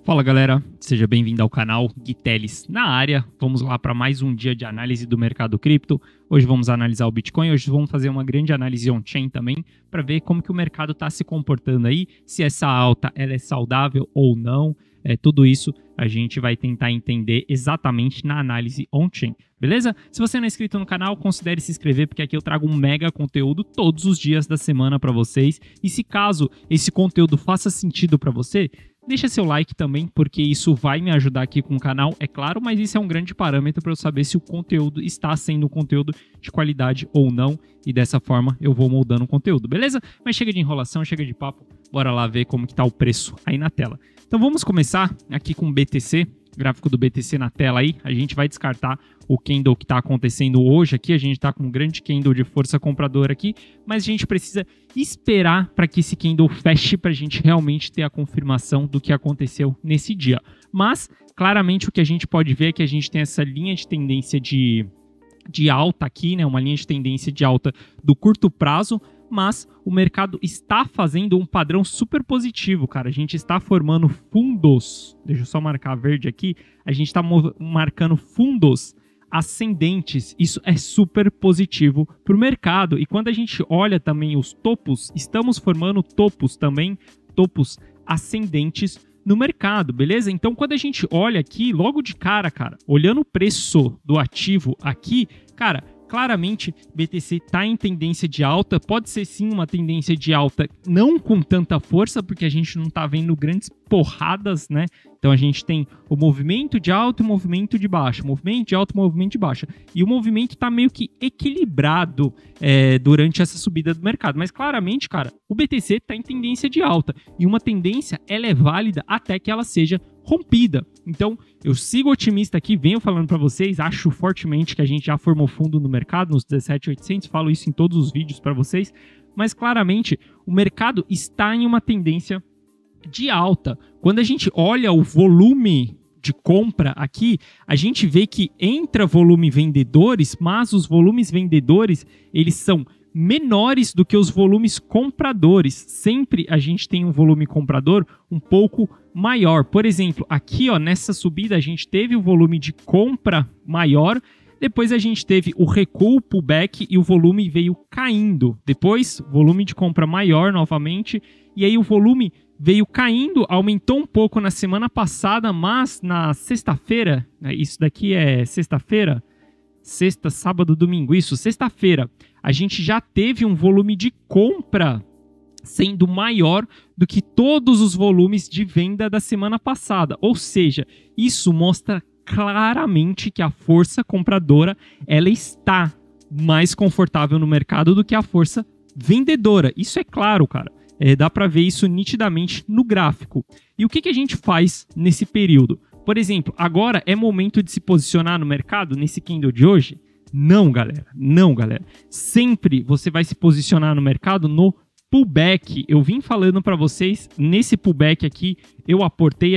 Fala galera, seja bem-vindo ao canal Gui Teles na área. Vamos lá para mais um dia de análise do mercado cripto. Hoje vamos analisar o Bitcoin, hoje vamos fazer uma grande análise on-chain também para ver como que o mercado está se comportando aí, se essa alta ela é saudável ou não. Tudo isso a gente vai tentar entender exatamente na análise on-chain, beleza? Se você não é inscrito no canal, considere se inscrever, porque aqui eu trago um mega conteúdo todos os dias da semana para vocês. E se caso esse conteúdo faça sentido para você, deixa seu like também, porque isso vai me ajudar aqui com o canal, é claro, mas isso é um grande parâmetro para eu saber se o conteúdo está sendo um conteúdo de qualidade ou não, e dessa forma eu vou moldando o conteúdo, beleza? Mas chega de enrolação, chega de papo, bora lá ver como que tá o preço aí na tela. Então vamos começar aqui com o BTC, gráfico do BTC na tela aí. A gente vai descartar o candle que está acontecendo hoje aqui, a gente está com um grande candle de força compradora aqui, mas a gente precisa esperar para que esse candle feche para a gente realmente ter a confirmação do que aconteceu nesse dia. Mas, claramente, o que a gente pode ver é que a gente tem essa linha de tendência de alta aqui, né? Uma linha de tendência de alta do curto prazo, mas o mercado está fazendo um padrão super positivo, cara. A gente está formando fundos, deixa eu só marcar verde aqui, a gente está marcando fundos ascendentes. Isso é super positivo para o mercado. E quando a gente olha também os topos, estamos formando topos também, topos ascendentes no mercado, beleza? Então quando a gente olha aqui, logo de cara, olhando o preço do ativo aqui, cara, claramente, BTC está em tendência de alta, pode ser sim uma tendência de alta não com tanta força, porque a gente não está vendo grandes porradas, né? Então a gente tem o movimento de alta e o movimento de baixa, movimento de alta e movimento de baixa. E o movimento está meio que equilibrado durante essa subida do mercado. Mas claramente, cara, o BTC está em tendência de alta. E uma tendência, ela é válida até que ela seja rompida. Então, eu sigo otimista aqui, venho falando para vocês, acho fortemente que a gente já formou fundo no mercado, nos 17.800, falo isso em todos os vídeos para vocês, mas claramente o mercado está em uma tendência de alta. Quando a gente olha o volume de compra aqui, a gente vê que entra volume vendedores, mas os volumes vendedores, eles são menores do que os volumes compradores. Sempre a gente tem um volume comprador um pouco maior. Por exemplo, aqui ó, nessa subida a gente teve o volume de compra maior, depois a gente teve o recuo, pullback, e o volume veio caindo. Depois, volume de compra maior novamente, e aí o volume veio caindo, aumentou um pouco na semana passada, mas na sexta-feira, isso daqui é sexta-feira? Sexta, sábado, domingo, isso, sexta-feira, a gente já teve um volume de compra sendo maior do que todos os volumes de venda da semana passada. Ou seja, isso mostra claramente que a força compradora ela está mais confortável no mercado do que a força vendedora. Isso é claro, cara. Dá para ver isso nitidamente no gráfico. E o que a gente faz nesse período? Por exemplo, agora é momento de se posicionar no mercado nesse candle de hoje? Não, galera. Não, galera. Sempre você vai se posicionar no mercado no pullback. Eu vim falando para vocês, nesse pullback aqui,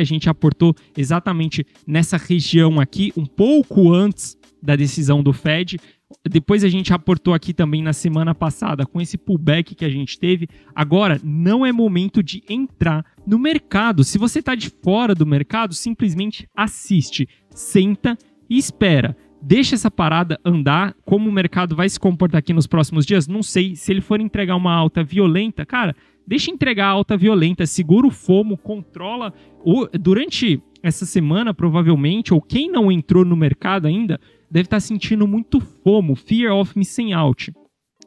a gente aportou exatamente nessa região aqui, um pouco antes da decisão do Fed. Depois a gente aportou aqui também na semana passada com esse pullback que a gente teve. Agora não é momento de entrar no mercado. Se você está de fora do mercado, simplesmente assiste, senta e espera. Deixa essa parada andar. Como o mercado vai se comportar aqui nos próximos dias, não sei. Se ele for entregar uma alta violenta, cara, deixa entregar a alta violenta, segura o FOMO, controla. Durante essa semana, provavelmente, ou quem não entrou no mercado ainda, deve estar sentindo muito FOMO, Fear of Missing Out.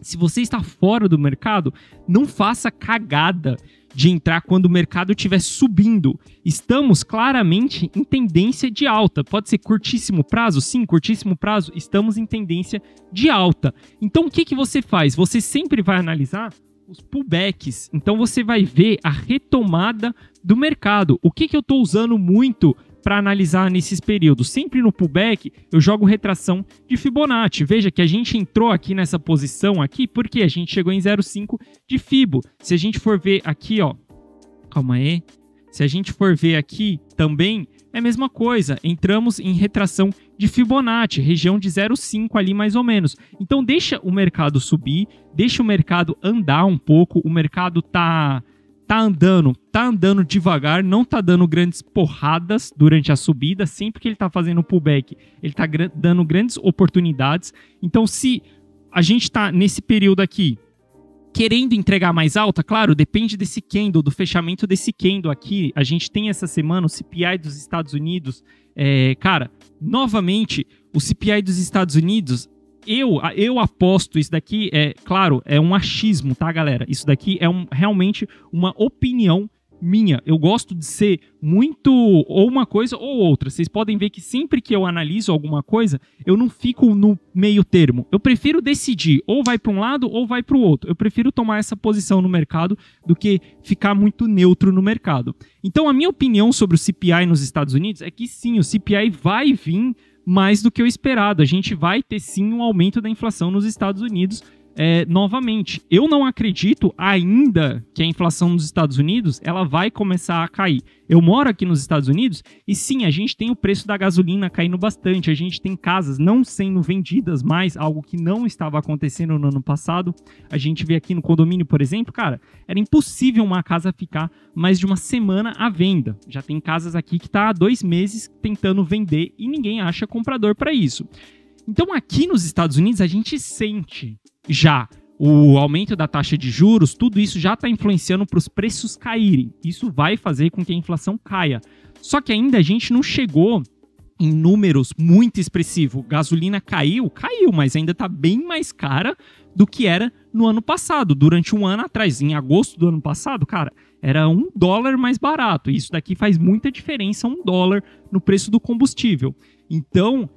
Se você está fora do mercado, não faça cagada de entrar quando o mercado estiver subindo. Estamos claramente em tendência de alta. Pode ser curtíssimo prazo? Sim, curtíssimo prazo. Estamos em tendência de alta. Então, o que você faz? Você sempre vai analisar os pullbacks. Então, você vai ver a retomada do mercado. O que eu estou usando muito para analisar nesses períodos? Sempre no pullback eu jogo retração de Fibonacci. Veja que a gente entrou aqui nessa posição aqui porque a gente chegou em 0,5 de Fibo. Se a gente for ver aqui, ó, calma aí. Se a gente for ver aqui também é a mesma coisa. Entramos em retração de Fibonacci, região de 0,5 ali mais ou menos. Então deixa o mercado subir, deixa o mercado andar um pouco. O mercado tá tá andando devagar, não tá dando grandes porradas durante a subida, sempre que ele tá fazendo pullback, ele tá dando grandes oportunidades. Então, se a gente tá nesse período aqui, querendo entregar mais alta, claro, depende desse candle, do fechamento desse candle aqui. A gente tem essa semana o CPI dos Estados Unidos. Cara, novamente, o CPI dos Estados Unidos, eu aposto, isso daqui claro, é um achismo, tá, galera? Isso daqui é realmente uma opinião minha. Eu gosto de ser muito ou uma coisa ou outra. Vocês podem ver que sempre que eu analiso alguma coisa, eu não fico no meio termo. Eu prefiro decidir, ou vai para um lado ou vai para o outro. Eu prefiro tomar essa posição no mercado do que ficar muito neutro no mercado. Então, a minha opinião sobre o CPI nos Estados Unidos é que sim, o CPI vai vir mais do que o esperado. A gente vai ter sim um aumento da inflação nos Estados Unidos novamente. Eu não acredito ainda que a inflação nos Estados Unidos ela vai começar a cair. Eu moro aqui nos Estados Unidos e sim, a gente tem o preço da gasolina caindo bastante, a gente tem casas não sendo vendidas mais, algo que não estava acontecendo no ano passado. A gente vê aqui no condomínio, por exemplo, cara, era impossível uma casa ficar mais de uma semana à venda. Já tem casas aqui que tá há 2 meses tentando vender e ninguém acha comprador para isso. Então aqui nos Estados Unidos a gente sente já o aumento da taxa de juros, tudo isso já está influenciando para os preços caírem. Isso vai fazer com que a inflação caia. Só que ainda a gente não chegou em números muito expressivos. Gasolina caiu, mas ainda está bem mais cara do que era no ano passado. Durante um ano atrás, em agosto do ano passado, cara, era $1 mais barato. Isso daqui faz muita diferença, $1 no preço do combustível. Então,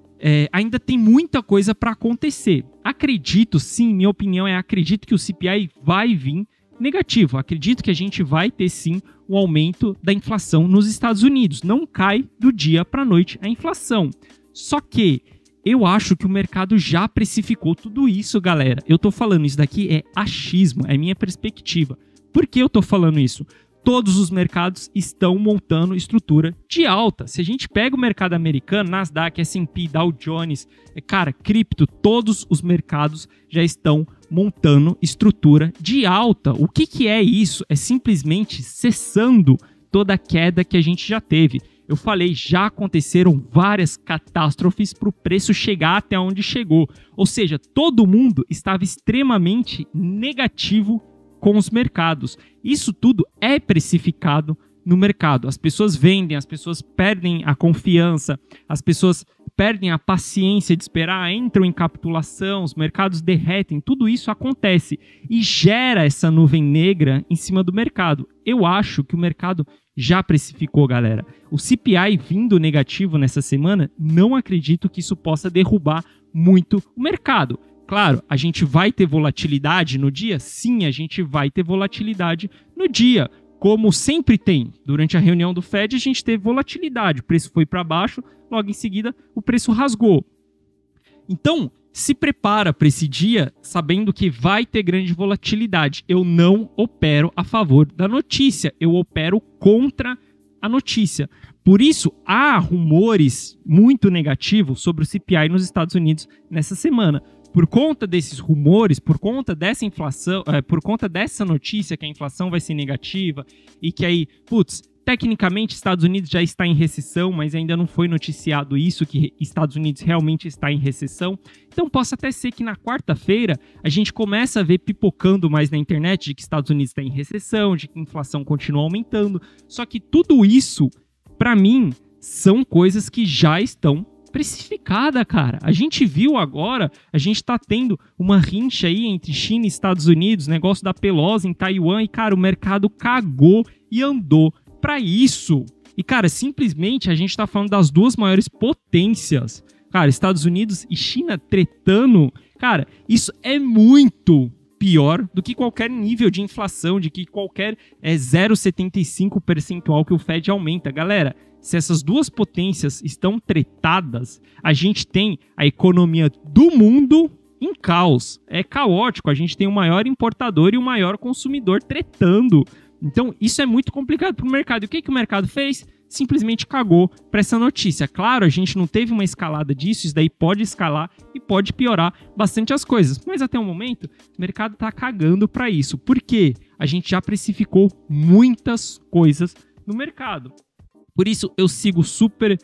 ainda tem muita coisa para acontecer. Acredito, sim, minha opinião acredito que o CPI vai vir negativo. Acredito que a gente vai ter, sim, um aumento da inflação nos Estados Unidos. Não cai do dia para a noite a inflação. Só que eu acho que o mercado já precificou tudo isso, galera. Eu tô falando, isso daqui é achismo, é minha perspectiva. Por que eu tô falando isso? Todos os mercados estão montando estrutura de alta. Se a gente pega o mercado americano, Nasdaq, S&P, Dow Jones, cara, cripto, todos os mercados já estão montando estrutura de alta. O que é isso? É simplesmente cessando toda a queda que a gente já teve. Eu falei, já aconteceram várias catástrofes para o preço chegar até onde chegou. Ou seja, todo mundo estava extremamente negativo com os mercados. Isso tudo é precificado no mercado. As pessoas vendem, as pessoas perdem a confiança, as pessoas perdem a paciência de esperar, entram em capitulação, os mercados derretem, tudo isso acontece e gera essa nuvem negra em cima do mercado. Eu acho que o mercado já precificou, galera. O CPI vindo negativo nessa semana, não acredito que isso possa derrubar muito o mercado. Claro, a gente vai ter volatilidade no dia? Sim, a gente vai ter volatilidade no dia. Como sempre tem. Durante a reunião do Fed, a gente teve volatilidade. O preço foi para baixo, logo em seguida o preço rasgou. Então, se prepara para esse dia sabendo que vai ter grande volatilidade. Eu não opero a favor da notícia, eu opero contra a notícia. Por isso, há rumores muito negativos sobre o CPI nos Estados Unidos nessa semana. Por conta desses rumores, por conta dessa inflação, por conta dessa notícia que a inflação vai ser negativa e que aí, tecnicamente Estados Unidos já está em recessão, mas ainda não foi noticiado isso, que Estados Unidos realmente está em recessão. Então possa até ser que na quarta-feira a gente começa a ver pipocando mais na internet de que Estados Unidos está em recessão, de que a inflação continua aumentando. Só que tudo isso, para mim, são coisas que já estão precificada, cara. A gente viu agora, a gente tá tendo uma rincha aí entre China e Estados Unidos, negócio da Pelosi em Taiwan, e, cara, o mercado cagou e andou pra isso. E, cara, simplesmente a gente tá falando das duas maiores potências. Cara, Estados Unidos e China tretando. Cara, isso é muito pior do que qualquer nível de inflação, de que qualquer 0,75 percentual que o Fed aumenta. Galera, se essas duas potências estão tretadas, a gente tem a economia do mundo em caos. É caótico, a gente tem o maior importador e o maior consumidor tretando. Então, isso é muito complicado para o mercado. E o que o mercado fez? simplesmente cagou para essa notícia. Claro, a gente não teve uma escalada disso, isso daí pode escalar e pode piorar bastante as coisas. Mas até o momento, o mercado está cagando para isso. Por quê? A gente já precificou muitas coisas no mercado. Por isso, eu sigo super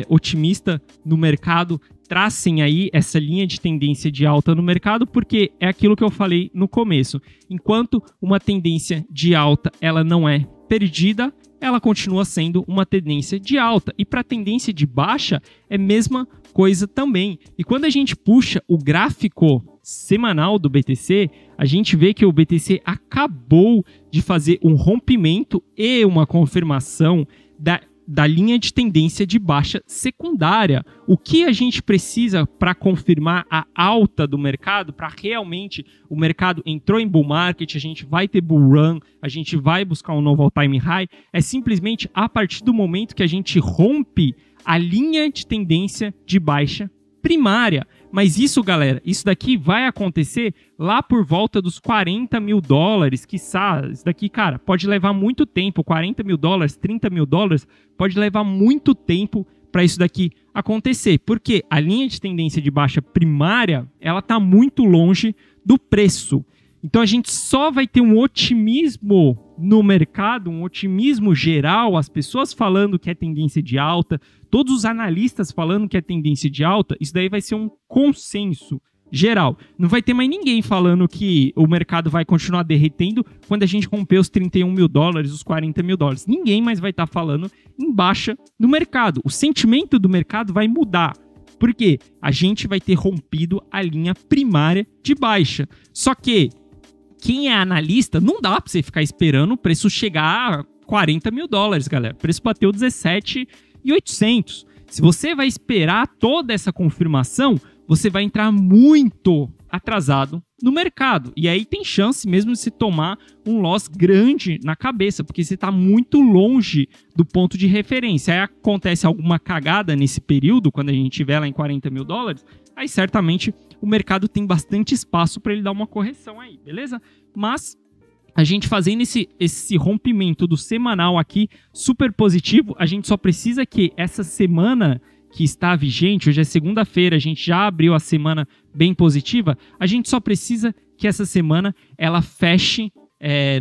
otimista no mercado. Tracem aí essa linha de tendência de alta no mercado, porque é aquilo que eu falei no começo. Enquanto uma tendência de alta ela não é perdida, ela continua sendo uma tendência de alta. E para tendência de baixa é a mesma coisa também. E quando a gente puxa o gráfico semanal do BTC, a gente vê que o BTC acabou de fazer um rompimento e uma confirmação da linha de tendência de baixa secundária. O que a gente precisa para confirmar a alta do mercado, para realmente o mercado entrou em bull market, a gente vai ter bull run, a gente vai buscar um novo all-time high, é simplesmente a partir do momento que a gente rompe a linha de tendência de baixa primária. Mas isso, galera, isso daqui vai acontecer lá por volta dos 40 mil dólares, quiçá. Isso daqui, cara, pode levar muito tempo. 40 mil dólares, 30 mil dólares, pode levar muito tempo para isso daqui acontecer. Porque a linha de tendência de baixa primária, ela está muito longe do preço. Então a gente só vai ter um otimismo no mercado, um otimismo geral, as pessoas falando que é tendência de alta, todos os analistas falando que é tendência de alta, isso daí vai ser um consenso geral. Não vai ter mais ninguém falando que o mercado vai continuar derretendo quando a gente romper os 31 mil dólares, os 40 mil dólares. Ninguém mais vai estar falando em baixa no mercado. O sentimento do mercado vai mudar. Porque a gente vai ter rompido a linha primária de baixa. Só que quem é analista, não dá para você ficar esperando o preço chegar a 40 mil dólares, galera. O preço bateu 17.800. Se você vai esperar toda essa confirmação, você vai entrar muito atrasado no mercado. E aí tem chance mesmo de se tomar um loss grande na cabeça, porque você está muito longe do ponto de referência. Aí acontece alguma cagada nesse período, quando a gente estiver lá em 40 mil dólares, aí certamente o mercado tem bastante espaço para ele dar uma correção aí, beleza? Mas a gente fazendo esse rompimento do semanal aqui, super positivo, a gente só precisa que essa semana que está vigente, hoje é segunda-feira, a gente já abriu a semana bem positiva, a gente só precisa que essa semana ela feche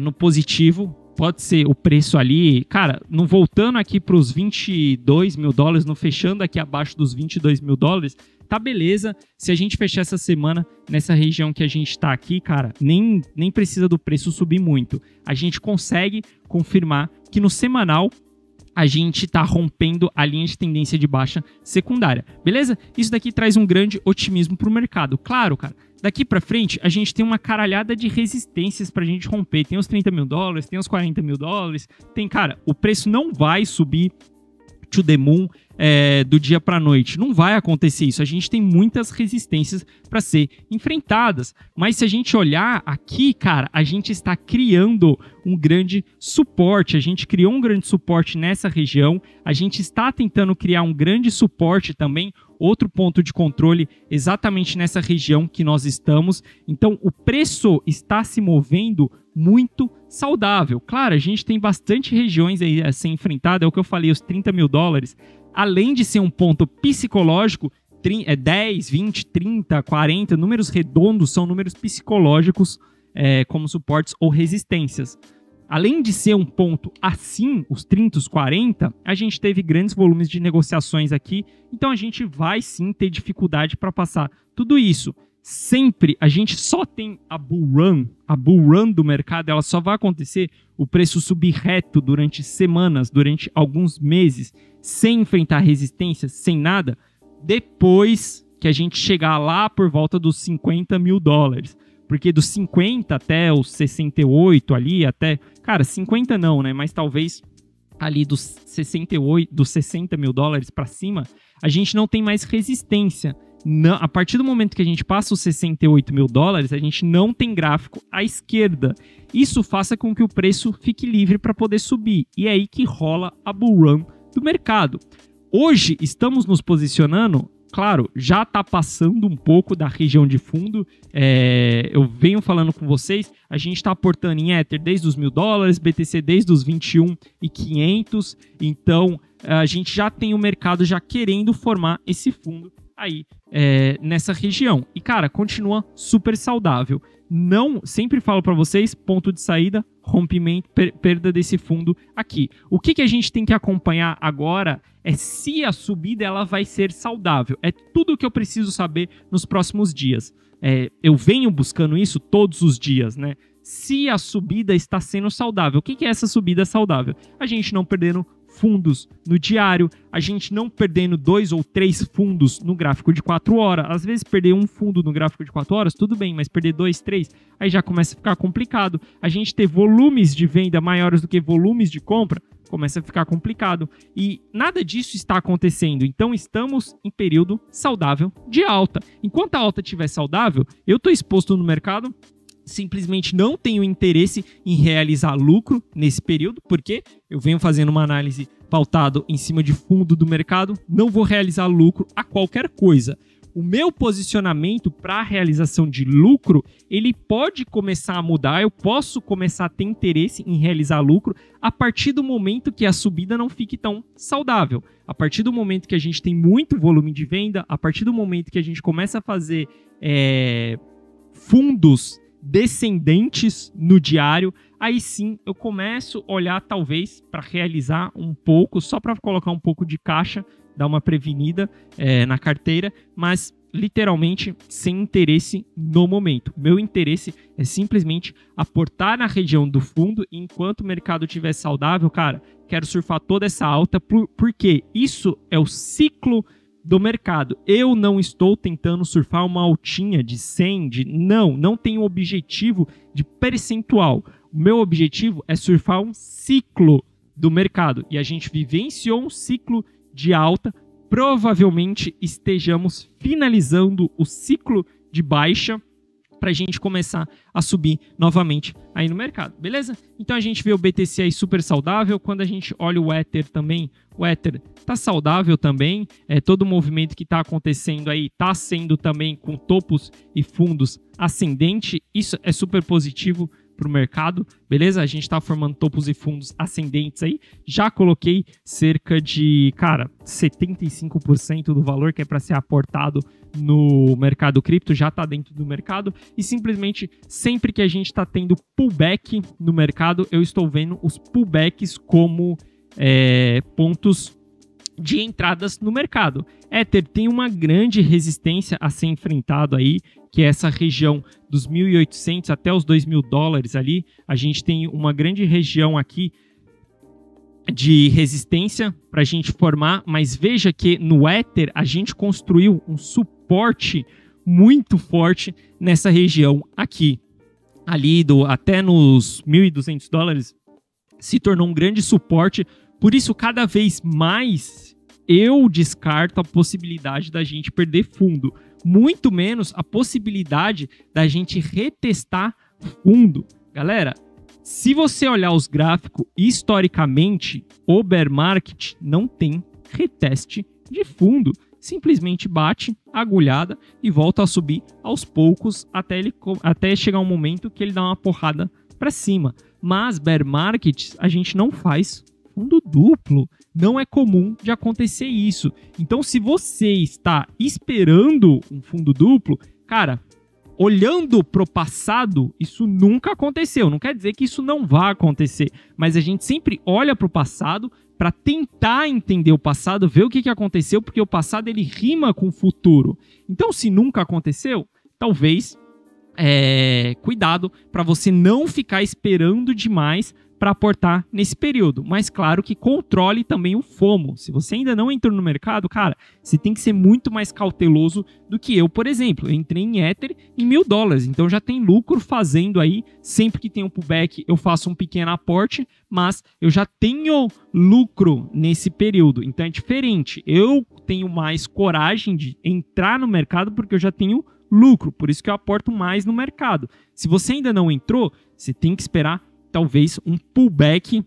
no positivo. Pode ser o preço ali, cara, não voltando aqui para os 22 mil dólares, não fechando aqui abaixo dos 22 mil dólares, tá beleza. Se a gente fechar essa semana nessa região que a gente está aqui, cara, nem precisa do preço subir muito. A gente consegue confirmar que no semanal a gente está rompendo a linha de tendência de baixa secundária, beleza? Isso daqui traz um grande otimismo para o mercado. Claro, cara, daqui para frente a gente tem uma caralhada de resistências para a gente romper. Tem os 30 mil dólares, tem os 40 mil dólares, tem, cara, o preço não vai subir to the moon do dia para a noite. Não vai acontecer isso. A gente tem muitas resistências para ser enfrentadas. Mas se a gente olhar aqui, cara, a gente está criando um grande suporte. A gente criou um grande suporte nessa região. A gente está tentando criar um grande suporte também, outro ponto de controle exatamente nessa região que nós estamos. Então, o preço está se movendo muito saudável. Claro, a gente tem bastante regiões aí a ser enfrentada. É o que eu falei, os 30 mil dólares. Além de ser um ponto psicológico, 10, 20, 30, 40, números redondos são números psicológicos como suportes ou resistências. Além de ser um ponto assim, os 30, os 40, a gente teve grandes volumes de negociações aqui, então a gente vai sim ter dificuldade para passar tudo isso. Sempre a gente só tem a bull run do mercado, ela só vai acontecer o preço subir reto durante semanas, durante alguns meses, sem enfrentar resistência, sem nada, depois que a gente chegar lá por volta dos 50 mil dólares. Porque dos 50 até os 68 ali, até... Cara, 50 não, né? Mas talvez ali dos 68, dos 60 mil dólares para cima, a gente não tem mais resistência. Não, a partir do momento que a gente passa os 68 mil dólares, a gente não tem gráfico à esquerda. Isso faça com que o preço fique livre para poder subir. E é aí que rola a bull run do mercado. Hoje estamos nos posicionando claro, já está passando um pouco da região de fundo. Eu venho falando com vocês, a gente está aportando em Ether desde os $1.000, BTC desde os 21.500, então a gente já tem o mercado já querendo formar esse fundo aí nessa região. E, cara, continua super saudável. Não, sempre falo para vocês, ponto de saída, rompimento, perda desse fundo aqui. O que a gente tem que acompanhar agora é se a subida ela vai ser saudável. É tudo o que eu preciso saber nos próximos dias. Eu venho buscando isso todos os dias, né? Se a subida está sendo saudável. O que é essa subida saudável? A gente não perdendo fundos no diário, a gente não perdendo 2 ou 3 fundos no gráfico de 4 horas. Às vezes perder um fundo no gráfico de 4 horas, tudo bem, mas perder 2, 3, aí já começa a ficar complicado. A gente ter volumes de venda maiores do que volumes de compra, começa a ficar complicado. E nada disso está acontecendo. Então estamos em período saudável de alta. Enquanto a alta estiver saudável, eu estou exposto no mercado, simplesmente não tenho interesse em realizar lucro nesse período, porque eu venho fazendo uma análise pautado em cima de fundo do mercado, não vou realizar lucro a qualquer coisa. O meu posicionamento para a realização de lucro, ele pode começar a mudar, eu posso começar a ter interesse em realizar lucro a partir do momento que a subida não fique tão saudável. A partir do momento que a gente tem muito volume de venda, a partir do momento que a gente começa a fazer fundos descendentes no diário, aí sim eu começo a olhar talvez para realizar um pouco, só para colocar um pouco de caixa, dar uma prevenida na carteira, mas literalmente sem interesse no momento. Meu interesse é simplesmente aportar na região do fundo e enquanto o mercado estiver saudável, cara, quero surfar toda essa alta, porque isso é o ciclo do mercado. Eu não estou tentando surfar uma altinha de 100, não tenho objetivo de percentual. O meu objetivo é surfar um ciclo do mercado. E a gente vivenciou um ciclo de alta, provavelmente estejamos finalizando o ciclo de baixa para a gente começar a subir novamente aí no mercado, beleza? Então a gente vê o BTC aí super saudável. Quando a gente olha o Ether também, o Ether tá saudável também. Todo o movimento que está acontecendo aí está sendo também com topos e fundos ascendente. Isso é super positivo para o mercado, beleza? A gente está formando topos e fundos ascendentes aí. Já coloquei cerca de, cara, 75% do valor que é para ser aportado no mercado cripto, já está dentro do mercado. E simplesmente, sempre que a gente está tendo pullback no mercado, eu estou vendo os pullbacks como pontos de entradas no mercado. Ether tem uma grande resistência a ser enfrentado aí, que é essa região dos 1.800 até os $2.000 ali. A gente tem uma grande região aqui de resistência para a gente formar, mas veja que no Ether a gente construiu um suporte muito forte nessa região aqui. Ali até nos $1.200 se tornou um grande suporte, por isso cada vez mais eu descarto a possibilidade da gente perder fundo, muito menos a possibilidade da gente retestar fundo. Galera, se você olhar os gráficos historicamente, o bear market não tem reteste de fundo. Simplesmente bate a agulhada e volta a subir aos poucos até chegar um momento que ele dá uma porrada para cima. Mas bear markets a gente não faz fundo duplo. Não é comum de acontecer isso. Então, se você está esperando um fundo duplo, cara, olhando para o passado, isso nunca aconteceu. Não quer dizer que isso não vá acontecer, mas a gente sempre olha para o passado para tentar entender o passado, ver o que aconteceu, porque o passado ele rima com o futuro. Então, se nunca aconteceu, talvez cuidado para você não ficar esperando demais para aportar nesse período, mas claro que controle também o FOMO. Se você ainda não entrou no mercado, cara, você tem que ser muito mais cauteloso do que eu, por exemplo. Eu entrei em Ether em $1.000, então já tem lucro fazendo aí, sempre que tem um pullback eu faço um pequeno aporte, mas eu já tenho lucro nesse período, então é diferente. Eu tenho mais coragem de entrar no mercado porque eu já tenho lucro, por isso que eu aporto mais no mercado. Se você ainda não entrou, você tem que esperar talvez um pullback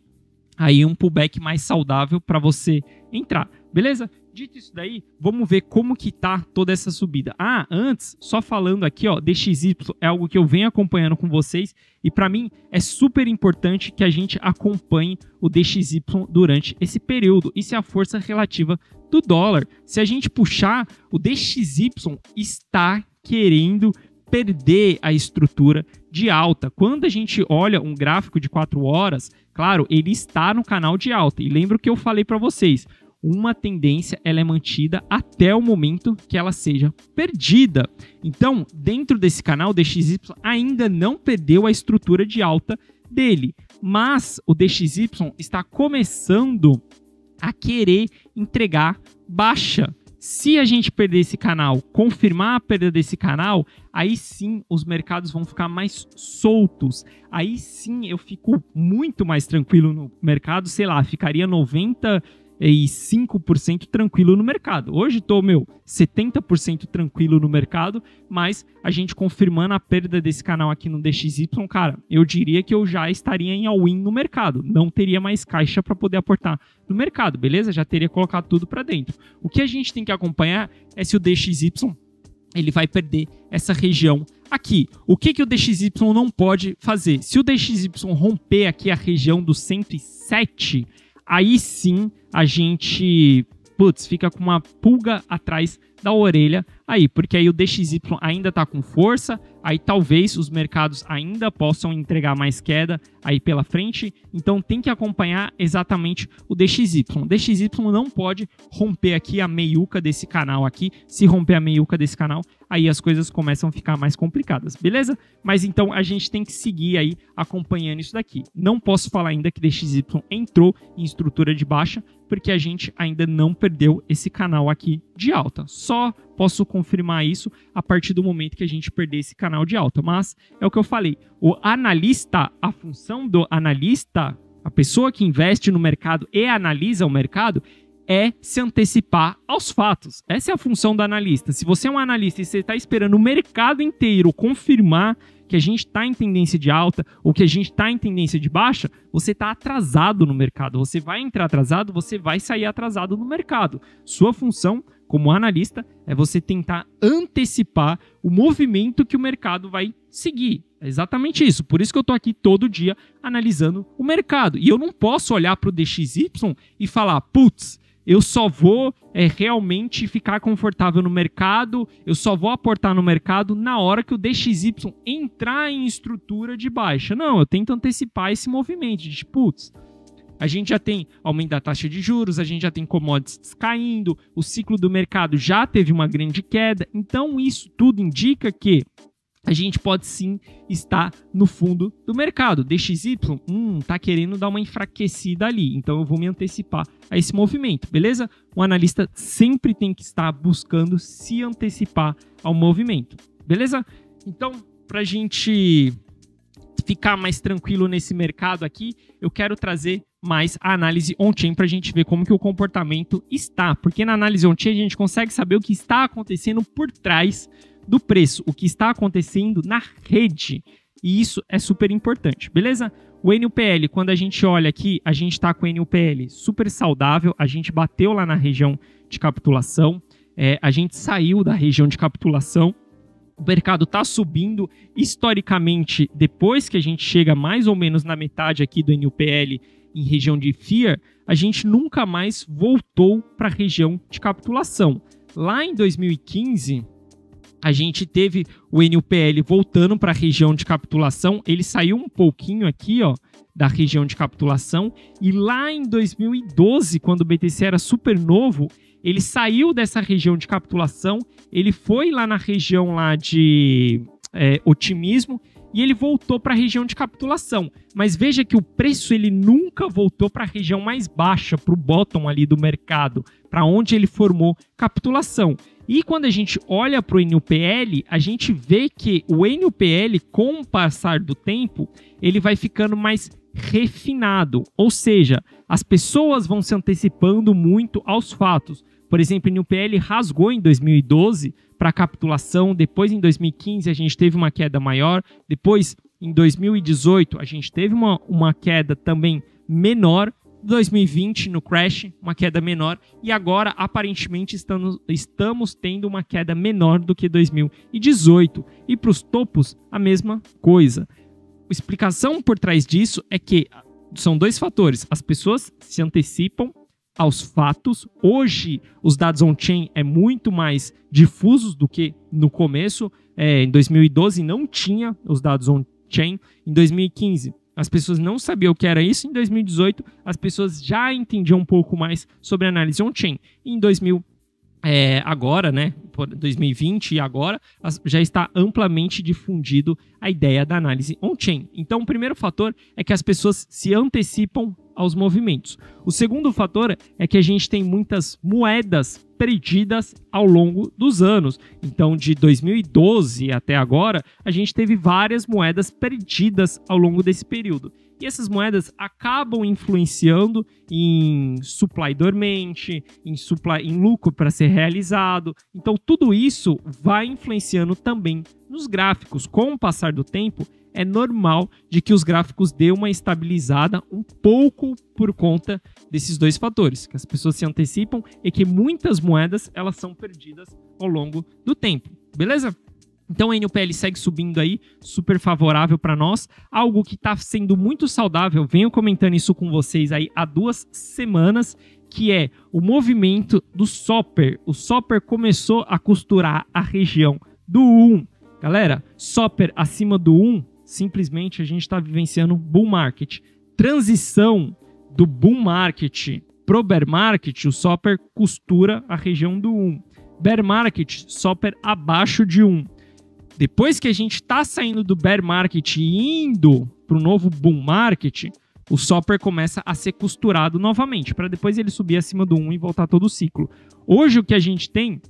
aí um pullback mais saudável para você entrar, beleza? Dito isso daí, vamos ver como que tá toda essa subida. Antes, só falando aqui, ó, DXY é algo que eu venho acompanhando com vocês e para mim é super importante que a gente acompanhe o DXY durante esse período. Isso é a força relativa do dólar. Se a gente puxar, o DXY está querendo perder a estrutura de alta. Quando a gente olha um gráfico de 4 horas, claro, ele está no canal de alta. E lembra o que eu falei para vocês, uma tendência ela é mantida até o momento que ela seja perdida. Então, dentro desse canal, o DXY ainda não perdeu a estrutura de alta dele, mas o DXY está começando a querer entregar baixa. Se a gente perder esse canal, confirmar a perda desse canal, aí sim os mercados vão ficar mais soltos. Aí sim eu fico muito mais tranquilo no mercado, sei lá, ficaria 95% tranquilo no mercado. Hoje estou, 70% tranquilo no mercado, mas a gente confirmando a perda desse canal aqui no DXY, cara, eu diria que eu já estaria em all-in no mercado. Não teria mais caixa para poder aportar no mercado, beleza? Já teria colocado tudo para dentro. O que a gente tem que acompanhar é se o DXY ele vai perder essa região aqui. O que o DXY não pode fazer? Se o DXY romper aqui a região do 107, aí sim a gente, fica com uma pulga atrás da orelha aí, porque aí o DXY ainda está com força, aí talvez os mercados ainda possam entregar mais queda aí pela frente, então tem que acompanhar exatamente o DXY. O DXY não pode romper aqui a meiuca desse canal aqui, se romper a meiuca desse canal, aí as coisas começam a ficar mais complicadas, beleza? Mas então a gente tem que seguir aí acompanhando isso daqui. Não posso falar ainda que DXY entrou em estrutura de baixa, porque a gente ainda não perdeu esse canal aqui de alta. Só posso confirmar isso a partir do momento que a gente perder esse canal de alta. Mas é o que eu falei, o analista, a função do analista, a pessoa que investe no mercado e analisa o mercado, é se antecipar aos fatos. Essa é a função do analista. Se você é um analista e você está esperando o mercado inteiro confirmar que a gente está em tendência de alta ou que a gente está em tendência de baixa, você está atrasado no mercado. Você vai entrar atrasado, você vai sair atrasado no mercado. Sua função como analista é você tentar antecipar o movimento que o mercado vai seguir. É exatamente isso. Por isso que eu estou aqui todo dia analisando o mercado. E eu não posso olhar para o DXY e falar, putz, eu só vou realmente ficar confortável no mercado, eu só vou aportar no mercado na hora que o DXY entrar em estrutura de baixa. Não, eu tento antecipar esse movimento de, putz, a gente já tem aumento da taxa de juros, a gente já tem commodities caindo, o ciclo do mercado já teve uma grande queda, então isso tudo indica que a gente pode sim estar no fundo do mercado. DXY, tá querendo dar uma enfraquecida ali, então eu vou me antecipar a esse movimento, beleza? O analista sempre tem que estar buscando se antecipar ao movimento, beleza? Então, para a gente ficar mais tranquilo nesse mercado aqui, eu quero trazer mais a análise on-chain para a gente ver como que o comportamento está, porque na análise on-chain a gente consegue saber o que está acontecendo por trás do preço, o que está acontecendo na rede, e isso é super importante, beleza? O NUPL, quando a gente olha aqui, a gente está com o NUPL super saudável, a gente bateu lá na região de capitulação, a gente saiu da região de capitulação, o mercado está subindo historicamente, depois que a gente chega mais ou menos na metade aqui do NUPL em região de Fear, a gente nunca mais voltou para a região de capitulação. Lá em 2015... a gente teve o NUPL voltando para a região de capitulação, ele saiu um pouquinho aqui, ó, da região de capitulação, e lá em 2012, quando o BTC era super novo, ele saiu dessa região de capitulação, ele foi lá na região lá de otimismo, e ele voltou para a região de capitulação. Mas veja que o preço ele nunca voltou para a região mais baixa, para o bottom ali do mercado, para onde ele formou capitulação. E quando a gente olha para o NUPL, a gente vê que o NUPL, com o passar do tempo, ele vai ficando mais refinado. Ou seja, as pessoas vão se antecipando muito aos fatos. Por exemplo, o NUPL rasgou em 2012 para capitulação, depois em 2015 a gente teve uma queda maior, depois em 2018 a gente teve uma queda também menor, 2020, no crash, uma queda menor, e agora, aparentemente, estamos tendo uma queda menor do que 2018. E para os topos, a mesma coisa. A explicação por trás disso é que são dois fatores. As pessoas se antecipam aos fatos. Hoje, os dados on-chain é muito mais difusos do que no começo. Em 2012 não tinha os dados on-chain. Em 2015, as pessoas não sabiam o que era isso. Em 2018, as pessoas já entendiam um pouco mais sobre análise on-chain. Em 2020 e agora, já está amplamente difundido a ideia da análise on-chain. Então, o primeiro fator é que as pessoas se antecipam aos movimentos. O segundo fator é que a gente tem muitas moedas perdidas ao longo dos anos. Então, de 2012 até agora, a gente teve várias moedas perdidas ao longo desse período. E essas moedas acabam influenciando em supply dormente, em lucro para ser realizado. Então, tudo isso vai influenciando também nos gráficos. Com o passar do tempo, é normal de que os gráficos dêem uma estabilizada um pouco por conta desses dois fatores, que as pessoas se antecipam e que muitas moedas elas são perdidas ao longo do tempo, beleza? Então a NUPL segue subindo aí, super favorável para nós, algo que está sendo muito saudável, venho comentando isso com vocês aí há 2 semanas, que é o movimento do Soper. O Soper começou a costurar a região do 1. Galera, Soper acima do 1, simplesmente a gente está vivenciando bull market. Transição do bull market pro bear market, o Soper costura a região do 1. Bear market, Soper abaixo de 1. Depois que a gente está saindo do bear market e indo para o novo bull market, o Soper começa a ser costurado novamente, para depois ele subir acima do 1 e voltar todo o ciclo. Hoje o que a gente tem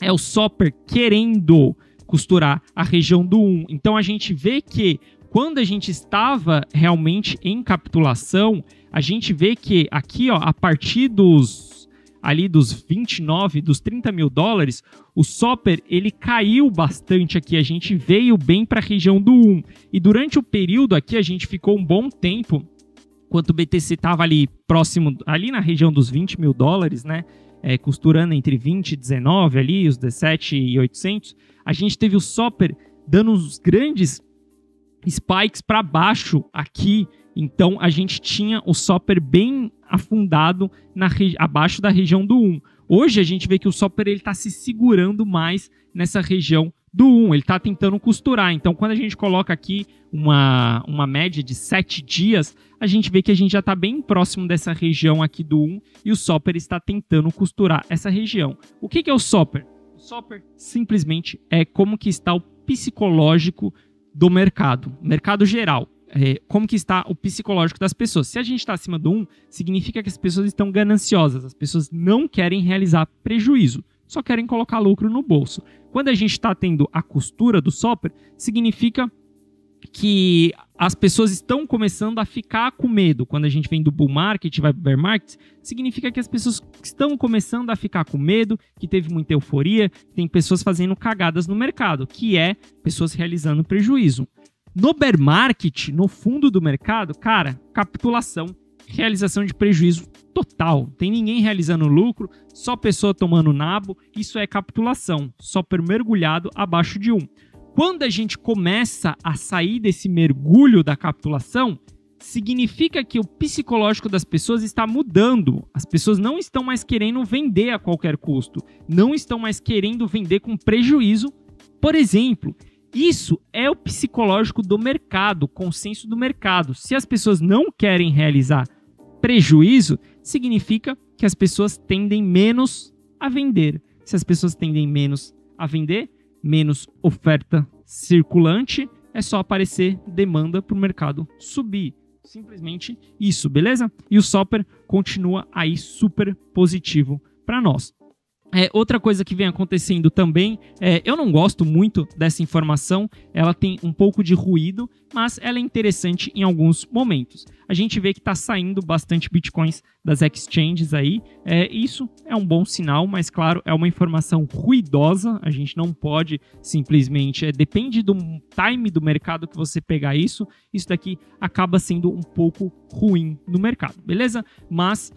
é o Soper querendo costurar a região do 1. Então a gente vê que quando a gente estava realmente em capitulação, a gente vê que aqui, ó, a partir dos 29, dos 30 mil dólares, o Soper ele caiu bastante aqui. A gente veio bem para a região do 1. E durante o período aqui a gente ficou um bom tempo, enquanto o BTC estava ali próximo, ali na região dos 20 mil dólares, né? Costurando entre 20 e 19 ali, os 17.800, a gente teve o Soper dando uns grandes spikes para baixo aqui. Então a gente tinha o Soper bem afundado abaixo da região do 1. Hoje a gente vê que o Soper está se segurando mais nessa região do 1. Ele está tentando costurar. Então quando a gente coloca aqui uma média de 7 dias, a gente vê que a gente já está bem próximo dessa região aqui do 1 e o Soper está tentando costurar essa região. O que é o Soper? O Soper simplesmente é como que está o psicológico do mercado geral. Como que está o psicológico das pessoas. Se a gente está acima do 1, significa que as pessoas estão gananciosas, as pessoas não querem realizar prejuízo, só querem colocar lucro no bolso. Quando a gente está tendo a costura do Soper, significa que as pessoas estão começando a ficar com medo. Quando a gente vem do bull market, vai para o bear market, significa que as pessoas estão começando a ficar com medo, que teve muita euforia, tem pessoas fazendo cagadas no mercado, que é pessoas realizando prejuízo. No bear market, no fundo do mercado, cara, capitulação, realização de prejuízo total. Tem ninguém realizando lucro, só pessoa tomando nabo, isso é capitulação, Soper mergulhado abaixo de 1. Quando a gente começa a sair desse mergulho da capitulação, significa que o psicológico das pessoas está mudando. As pessoas não estão mais querendo vender a qualquer custo, não estão mais querendo vender com prejuízo. Por exemplo, isso é o psicológico do mercado, o consenso do mercado. Se as pessoas não querem realizar prejuízo, significa que as pessoas tendem menos a vender. Se as pessoas tendem menos a vender, menos oferta circulante, é só aparecer demanda para o mercado subir. Simplesmente isso, beleza? E o Soper continua aí super positivo para nós. Outra coisa que vem acontecendo também, eu não gosto muito dessa informação, ela tem um pouco de ruído, mas ela é interessante em alguns momentos. a gente vê que está saindo bastante bitcoins das exchanges aí. Isso é um bom sinal, mas claro, é uma informação ruidosa, a gente não pode simplesmente, depende do time do mercado que você pegar isso daqui acaba sendo um pouco ruim no mercado, beleza? Mas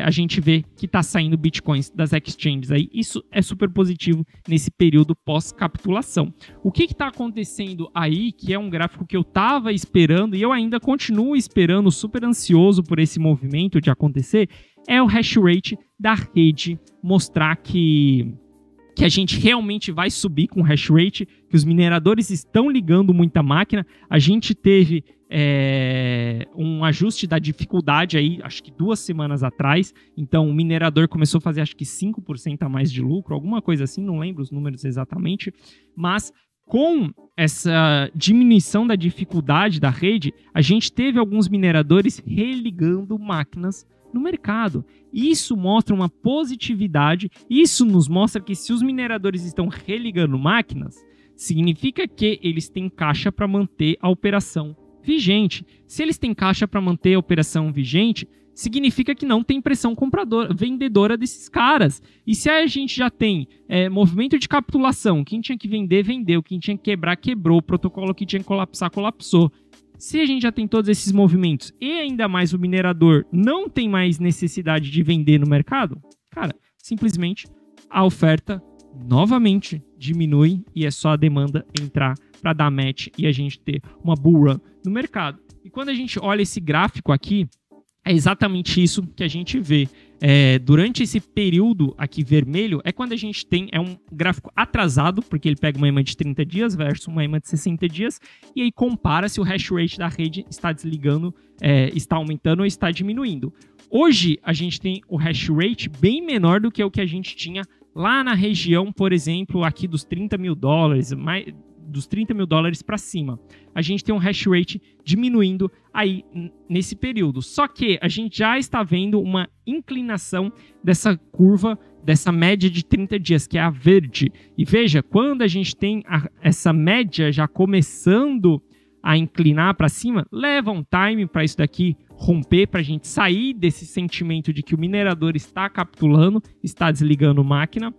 a gente vê que está saindo bitcoins das exchanges aí, isso é super positivo nesse período pós-capitulação. O que está acontecendo aí, que é um gráfico que eu estava esperando e eu ainda continuo esperando, super ansioso por esse movimento de acontecer, é o hash rate da rede mostrar que a gente realmente vai subir com o hash rate, que os mineradores estão ligando muita máquina. A gente teve um ajuste da dificuldade aí, acho que 2 semanas atrás, então o minerador começou a fazer acho que 5% a mais de lucro, alguma coisa assim, não lembro os números exatamente, mas com essa diminuição da dificuldade da rede, a gente teve alguns mineradores religando máquinas no mercado. Isso mostra uma positividade, isso nos mostra que se os mineradores estão religando máquinas, significa que eles têm caixa para manter a operação vigente. Se eles têm caixa para manter a operação vigente, significa que não tem pressão vendedora desses caras. E se a gente já tem movimento de capitulação, quem tinha que vender, vendeu, quem tinha que quebrar, quebrou, o protocolo que tinha que colapsar, colapsou. Se a gente já tem todos esses movimentos e ainda mais o minerador não tem mais necessidade de vender no mercado, cara, simplesmente a oferta novamente diminui e é só a demanda entrar para dar match e a gente ter uma bull run no mercado. E quando a gente olha esse gráfico aqui, é exatamente isso que a gente vê. Durante esse período aqui vermelho, é quando a gente tem um gráfico atrasado, porque ele pega uma EMA de 30 dias versus uma EMA de 60 dias, e aí compara se o hash rate da rede está desligando, está aumentando ou está diminuindo. Hoje, a gente tem o hash rate bem menor do que o que a gente tinha lá na região, por exemplo, aqui dos 30 mil dólares, dos 30 mil dólares para cima. A gente tem um hash rate diminuindo aí nesse período. Só que a gente já está vendo uma inclinação dessa curva, dessa média de 30 dias, que é a verde. E veja, quando a gente tem essa média já começando a inclinar para cima, leva um time para isso daqui romper, para a gente sair desse sentimento de que o minerador está capitulando, está desligando máquina.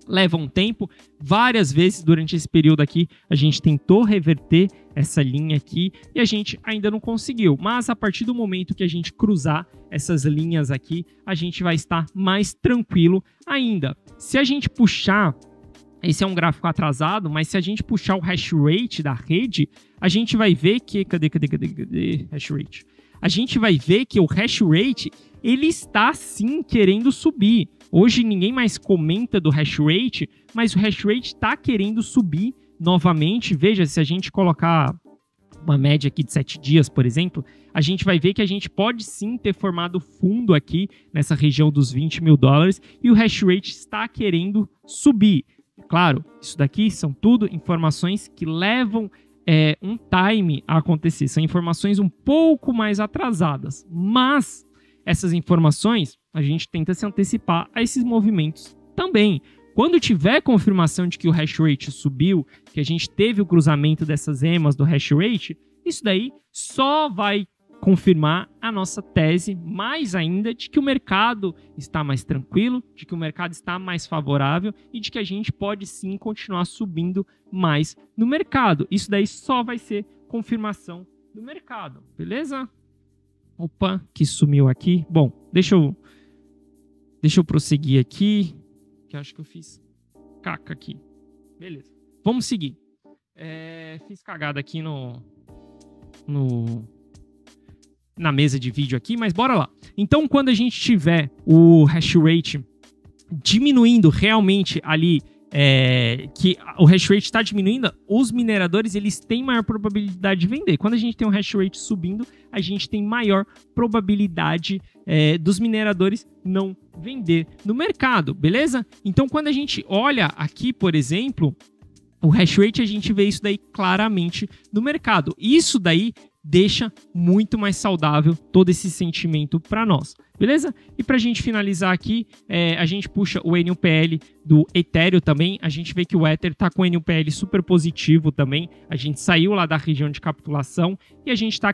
Leva um tempo, várias vezes durante esse período aqui a gente tentou reverter essa linha aqui e a gente ainda não conseguiu, mas a partir do momento que a gente cruzar essas linhas aqui, a gente vai estar mais tranquilo ainda. Se a gente puxar, esse é um gráfico atrasado, mas se a gente puxar o hash rate da rede, a gente vai ver que, cadê hash rate? A gente vai ver que o hash rate, ele está sim querendo subir. Hoje ninguém mais comenta do hash rate, mas o hash rate está querendo subir novamente. Veja, se a gente colocar uma média aqui de 7 dias, por exemplo, a gente vai ver que a gente pode sim ter formado fundo aqui nessa região dos 20 mil dólares e o hash rate está querendo subir. Claro, isso daqui são tudo informações que levam um time a acontecer. São informações um pouco mais atrasadas, mas essas informações a gente tenta se antecipar a esses movimentos também. Quando tiver confirmação de que o hash rate subiu, que a gente teve o cruzamento dessas EMAs do hash rate, isso daí só vai confirmar a nossa tese, mais ainda, de que o mercado está mais tranquilo, de que o mercado está mais favorável e de que a gente pode sim continuar subindo mais no mercado. Isso daí só vai ser confirmação do mercado, beleza? Opa, que sumiu aqui. Bom, deixa eu prosseguir aqui, que acho que eu fiz caca aqui. Beleza, vamos seguir. Fiz cagada aqui na mesa de vídeo aqui, mas bora lá. Então, quando a gente tiver o hash rate diminuindo realmente ali, que o hash rate está diminuindo, os mineradores eles têm maior probabilidade de vender. Quando a gente tem um hash rate subindo, a gente tem maior probabilidade dos mineradores não vender no mercado, beleza? Então, quando a gente olha aqui, por exemplo, o hash rate, a gente vê isso daí claramente no mercado. Isso daí deixa muito mais saudável todo esse sentimento para nós, beleza? E para a gente finalizar aqui, a gente puxa o NUPL do Ethereum também, a gente vê que o Ether está com o NUPL super positivo também, a gente saiu lá da região de capitulação e a gente está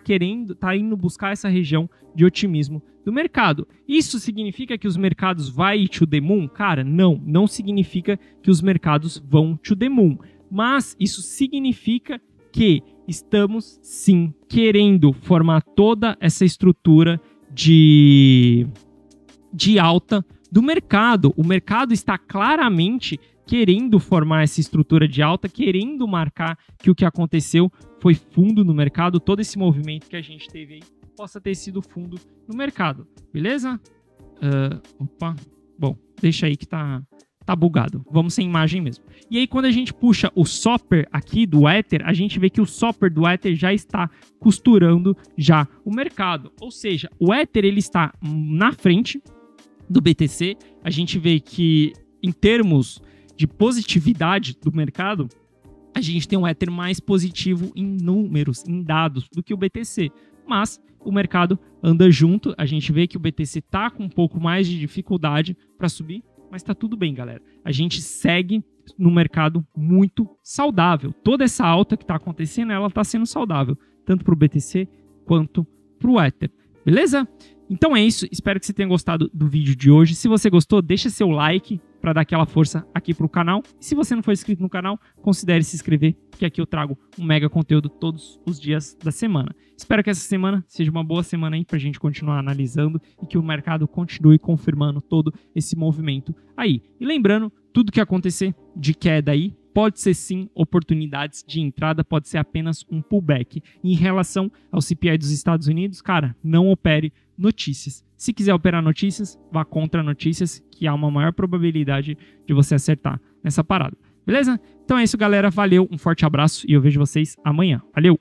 indo buscar essa região de otimismo do mercado. Isso significa que os mercados vão to the moon? Cara, não significa que os mercados vão to the moon, mas isso significa que estamos sim querendo formar toda essa estrutura de alta do mercado. O mercado está claramente querendo formar essa estrutura de alta, querendo marcar que o que aconteceu foi fundo no mercado, todo esse movimento que a gente teve aí possa ter sido fundo no mercado, beleza? Bom, deixa aí que tá bugado. Vamos sem imagem mesmo. E aí, quando a gente puxa o Soper aqui do Ether, a gente vê que o Soper do Ether já está costurando já o mercado. Ou seja, o Ether ele está na frente do BTC. A gente vê que, em termos de positividade do mercado, a gente tem um Ether mais positivo em números, em dados, do que o BTC. Mas o mercado anda junto. A gente vê que o BTC está com um pouco mais de dificuldade para subir. Mas tá tudo bem, galera. A gente segue no mercado muito saudável. Toda essa alta que tá acontecendo, ela tá sendo saudável. Tanto pro BTC quanto pro Ether. Beleza? Então é isso. Espero que você tenha gostado do vídeo de hoje. Se você gostou, deixa seu like para dar aquela força aqui pro canal. E se você não for inscrito no canal, considere se inscrever, porque aqui eu trago um mega conteúdo todos os dias da semana. Espero que essa semana seja uma boa semana aí pra gente continuar analisando e que o mercado continue confirmando todo esse movimento aí. E lembrando, tudo que acontecer de queda aí pode ser sim oportunidades de entrada, pode ser apenas um pullback. E em relação ao CPI dos Estados Unidos, cara, não opere notícias. Se quiser operar notícias, vá contra notícias, que há uma maior probabilidade de você acertar nessa parada. Beleza? Então é isso, galera. Valeu, um forte abraço e eu vejo vocês amanhã. Valeu!